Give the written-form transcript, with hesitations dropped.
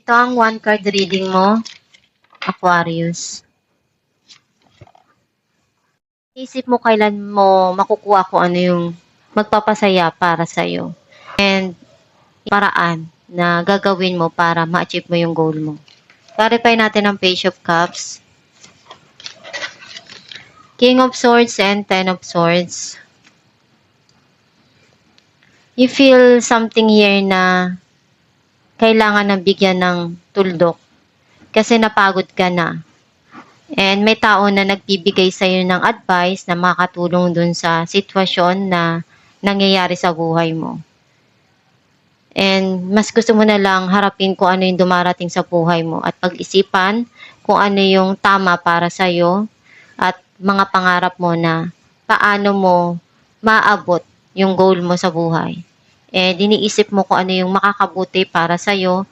Ito ang one card reading mo, Aquarius. Isip mo kailan mo makukuha kung ano yung magpapasaya para sa'yo. And paraan na gagawin mo para ma-achieve mo yung goal mo. Clarify natin ang Page of Cups, King of Swords, and Ten of Swords. You feel something here na kailangan na bigyan ng tuldok kasi napagod ka na. And may tao na nagbibigay sa iyo ng advice na makatulong dun sa sitwasyon na nangyayari sa buhay mo. And mas gusto mo na lang harapin kung ano yung dumarating sa buhay mo at pag-isipan kung ano yung tama para sa iyo at mga pangarap mo na paano mo maabot yung goal mo sa buhay. And iniisip mo kung ano yung makakabuti para sa iyo